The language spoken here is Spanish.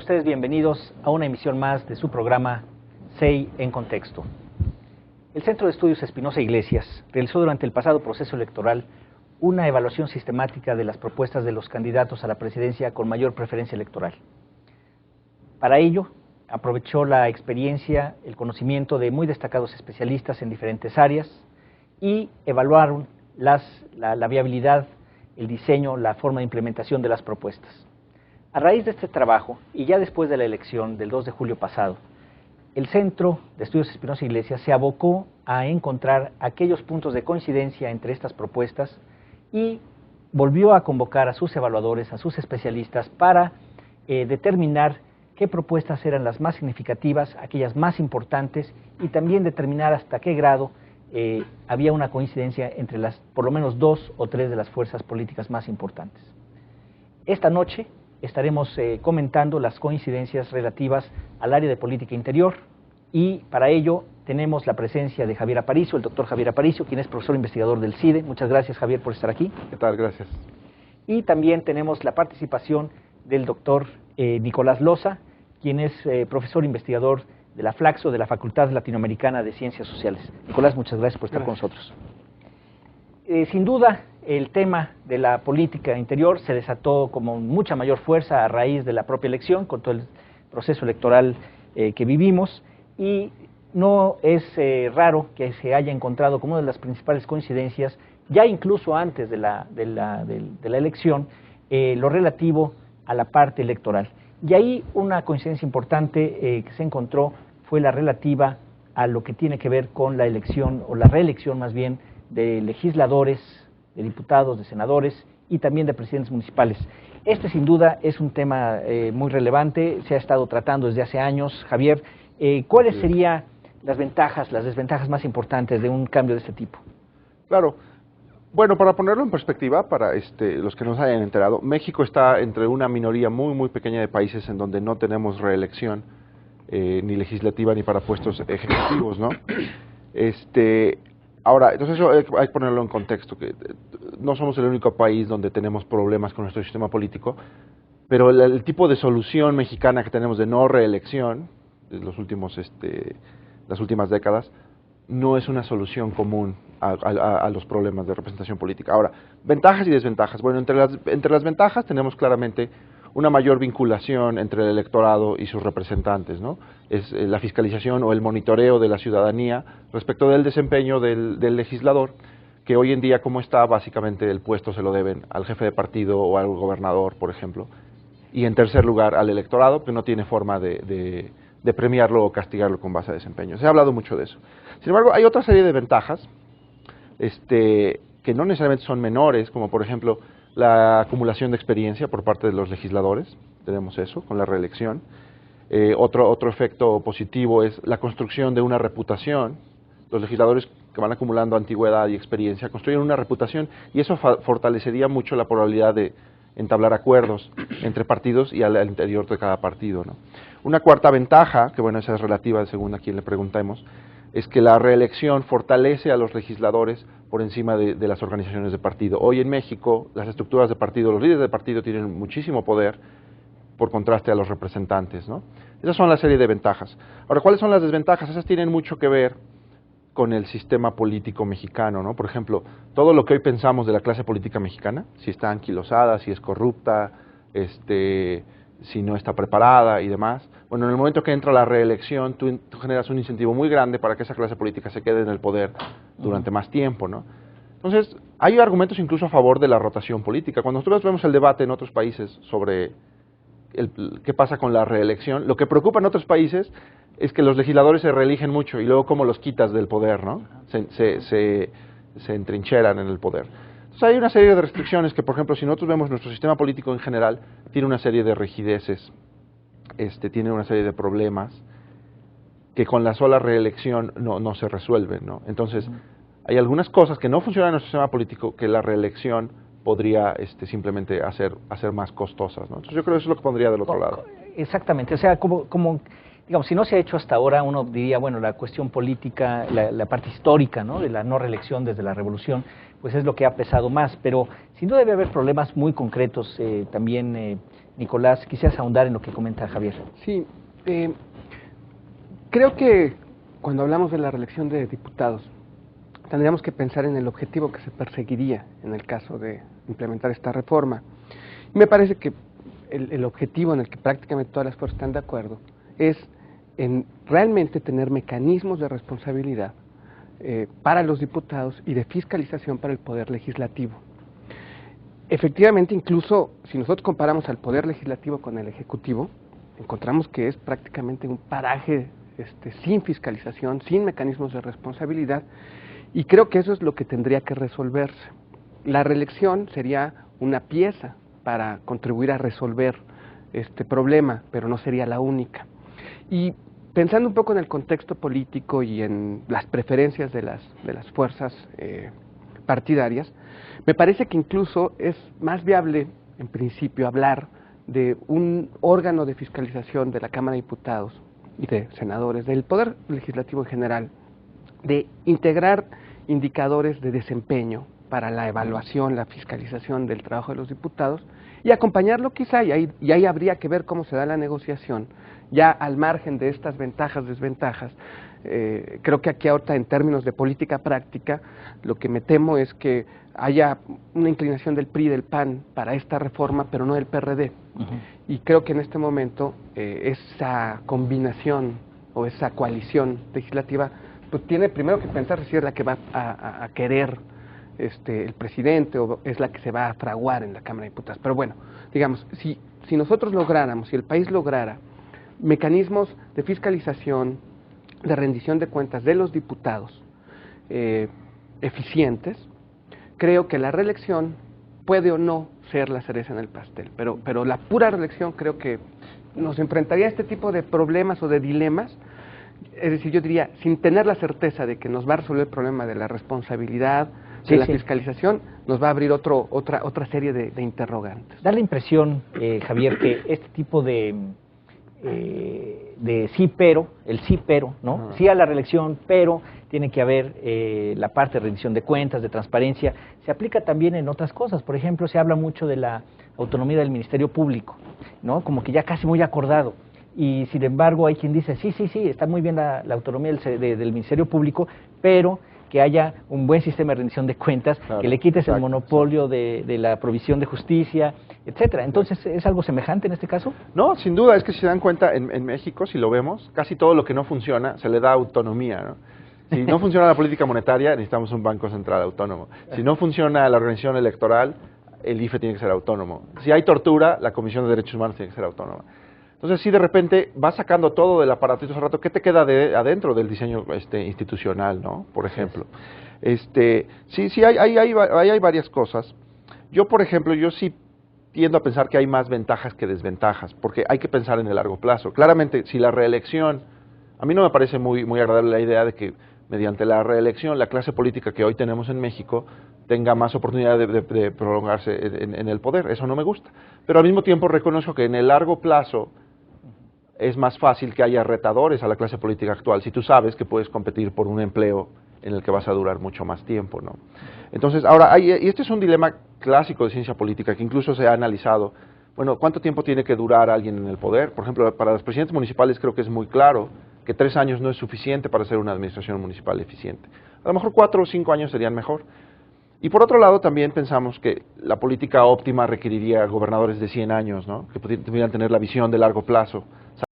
ustedes bienvenidos a una emisión más de su programa CEI en Contexto. El Centro de Estudios Espinosa Iglesias realizó durante el pasado proceso electoral una evaluación sistemática de las propuestas de los candidatos a la presidencia con mayor preferencia electoral. Para ello, aprovechó la experiencia, el conocimiento de muy destacados especialistas en diferentes áreas y evaluaron la viabilidad, el diseño, la forma de implementación de las propuestas. A raíz de este trabajo, y ya después de la elección del 2 de julio pasado, el Centro de Estudios Espinosa Iglesias se abocó a encontrar aquellos puntos de coincidencia entre estas propuestas y volvió a convocar a sus evaluadores, a sus especialistas, para determinar qué propuestas eran las más significativas, aquellas más importantes, y también determinar hasta qué grado había una coincidencia entre por lo menos 2 o 3 de las fuerzas políticas más importantes. Esta noche estaremos comentando las coincidencias relativas al área de política interior, y para ello tenemos la presencia de Javier Aparicio, el doctor Javier Aparicio, quien es profesor investigador del CIDE. Muchas gracias, Javier, por estar aquí. ¿Qué tal? Gracias. Y también tenemos la participación del doctor Nicolás Loza, quien es profesor investigador de la FLACSO, de la Facultad Latinoamericana de Ciencias Sociales. Nicolás, muchas gracias por estar con nosotros. Sin duda, el tema de la política interior se desató con mucha mayor fuerza a raíz de la propia elección, con todo el proceso electoral que vivimos, y no es raro que se haya encontrado como una de las principales coincidencias, ya incluso antes de la elección, lo relativo a la parte electoral. Y ahí una coincidencia importante que se encontró fue la relativa a lo que tiene que ver con la elección, o la reelección más bien, de legisladores, de diputados, de senadores y también de presidentes municipales. Este sin duda es un tema muy relevante, se ha estado tratando desde hace años. Javier, ¿cuáles serían las ventajas, las desventajas más importantes de un cambio de este tipo? Claro. Bueno, para ponerlo en perspectiva, para los que no se hayan enterado, México está entre una minoría muy pequeña de países en donde no tenemos reelección, ni legislativa ni para puestos ejecutivos, ¿no? Ahora, entonces eso hay que ponerlo en contexto, que no somos el único país donde tenemos problemas con nuestro sistema político, pero el tipo de solución mexicana que tenemos de no reelección, de las últimas décadas, no es una solución común a los problemas de representación política. Ahora, ventajas y desventajas. Bueno, entre las ventajas tenemos claramente una mayor vinculación entre el electorado y sus representantes, ¿no? Es la fiscalización o el monitoreo de la ciudadanía respecto del desempeño del legislador, que hoy en día, como está, básicamente el puesto se lo deben al jefe de partido o al gobernador, por ejemplo. Y en tercer lugar, al electorado, que no tiene forma de premiarlo o castigarlo con base a desempeño. Se ha hablado mucho de eso. Sin embargo, hay otra serie de ventajas que no necesariamente son menores, como por ejemplo la acumulación de experiencia por parte de los legisladores. Tenemos eso con la reelección. Otro efecto positivo es la construcción de una reputación. Los legisladores que van acumulando antigüedad y experiencia construyen una reputación, y eso fortalecería mucho la probabilidad de entablar acuerdos entre partidos y al interior de cada partido, ¿no? Una cuarta ventaja, que bueno, esa es relativa según a quien le preguntemos, es que la reelección fortalece a los legisladores por encima de las organizaciones de partido. Hoy en México, las estructuras de partido, los líderes de partido tienen muchísimo poder por contraste a los representantes, ¿no? Esas son la serie de ventajas. Ahora, ¿cuáles son las desventajas? Esas tienen mucho que ver con el sistema político mexicano, ¿no? Por ejemplo, todo lo que hoy pensamos de la clase política mexicana, si está anquilosada, si es corrupta, si no está preparada y demás. Bueno, en el momento que entra la reelección, tú generas un incentivo muy grande para que esa clase política se quede en el poder durante más tiempo, ¿no? Entonces, hay argumentos incluso a favor de la rotación política. Cuando nosotros vemos el debate en otros países sobre qué pasa con la reelección, lo que preocupa en otros países es que los legisladores se reeligen mucho y luego cómo los quitas del poder, ¿no? Se entrincheran en el poder. Entonces hay una serie de restricciones que, por ejemplo, si nosotros vemos nuestro sistema político en general, tiene una serie de rigideces, tiene una serie de problemas que con la sola reelección no se resuelven, ¿no? Entonces, hay algunas cosas que no funcionan en nuestro sistema político que la reelección podría simplemente hacer más costosas, ¿no? Entonces yo creo que eso es lo que pondría del otro lado. Exactamente, o sea, como digamos, si no se ha hecho hasta ahora, uno diría, bueno, la cuestión política, la parte histórica, ¿no?, de la no reelección desde la revolución, pues es lo que ha pesado más, pero sin duda debe haber problemas muy concretos también Nicolás, quisieras ahondar en lo que comenta Javier. Sí, creo que cuando hablamos de la reelección de diputados, tendríamos que pensar en el objetivo que se perseguiría en el caso de implementar esta reforma. Y me parece que el objetivo en el que prácticamente todas las fuerzas están de acuerdo es en realmente tener mecanismos de responsabilidad para los diputados y de fiscalización para el Poder Legislativo. Efectivamente, incluso si nosotros comparamos al Poder Legislativo con el Ejecutivo, encontramos que es prácticamente un paraje sin fiscalización, sin mecanismos de responsabilidad, y creo que eso es lo que tendría que resolverse. La reelección sería una pieza para contribuir a resolver este problema, pero no sería la única. Y pensando un poco en el contexto político y en las preferencias de las fuerzas partidarias, me parece que incluso es más viable, en principio, hablar de un órgano de fiscalización de la Cámara de Diputados y de senadores, del Poder Legislativo en general, de integrar indicadores de desempeño para la evaluación, la fiscalización del trabajo de los diputados y acompañarlo quizá, y ahí habría que ver cómo se da la negociación, ya al margen de estas ventajas, desventajas. Creo que aquí ahorita en términos de política práctica, lo que me temo es que haya una inclinación del PRI y del PAN para esta reforma, pero no del PRD. Y creo que en este momento esa combinación o esa coalición legislativa pues tiene primero que pensar si es la que va a querer el presidente o es la que se va a fraguar en la Cámara de Diputados. Pero bueno, digamos, si nosotros lográramos, si el país lograra mecanismos de fiscalización, de rendición de cuentas de los diputados eficientes, creo que la reelección puede o no ser la cereza en el pastel, pero la pura reelección creo que nos enfrentaría a este tipo de problemas o de dilemas. Es decir, yo diría, sin tener la certeza de que nos va a resolver el problema de la responsabilidad, de la fiscalización, nos va a abrir otra serie de interrogantes. Da la impresión, Javier, que este tipo de sí pero, el sí pero, ¿no? Sí a la reelección, pero tiene que haber la parte de rendición de cuentas, de transparencia, se aplica también en otras cosas. Por ejemplo, se habla mucho de la autonomía del Ministerio Público, ¿no? Como que ya casi muy acordado. Y sin embargo hay quien dice, sí, está muy bien la autonomía del Ministerio Público, pero que haya un buen sistema de rendición de cuentas, claro, que le quites el monopolio de la provisión de justicia, etcétera. Entonces, ¿es algo semejante en este caso? No, sin duda, es que si se dan cuenta, en México, si lo vemos, casi todo lo que no funciona se le da autonomía, ¿no? Si no funciona la política monetaria, necesitamos un banco central autónomo. Si no funciona la organización electoral, el IFE tiene que ser autónomo. Si hay tortura, la Comisión de Derechos Humanos tiene que ser autónoma. Entonces, si de repente vas sacando todo del aparatito hace rato, ¿qué te queda adentro del diseño institucional, no? Por ejemplo. Sí, hay varias cosas. Yo, por ejemplo, yo sí tiendo a pensar que hay más ventajas que desventajas, porque hay que pensar en el largo plazo. Claramente, si la reelección, a mí no me parece muy agradable la idea de que mediante la reelección la clase política que hoy tenemos en México tenga más oportunidad de prolongarse en el poder. Eso no me gusta. Pero al mismo tiempo reconozco que en el largo plazo es más fácil que haya retadores a la clase política actual, si tú sabes que puedes competir por un empleo en el que vas a durar mucho más tiempo, ¿no? Entonces, ahora, y este es un dilema clásico de ciencia política que incluso se ha analizado. Bueno, ¿cuánto tiempo tiene que durar alguien en el poder? Por ejemplo, para los presidentes municipales creo que es muy claro que 3 años no es suficiente para hacer una administración municipal eficiente. A lo mejor 4 o 5 años serían mejor. Y por otro lado, también pensamos que la política óptima requeriría gobernadores de 100 años, ¿no? Que pudieran tener la visión de largo plazo,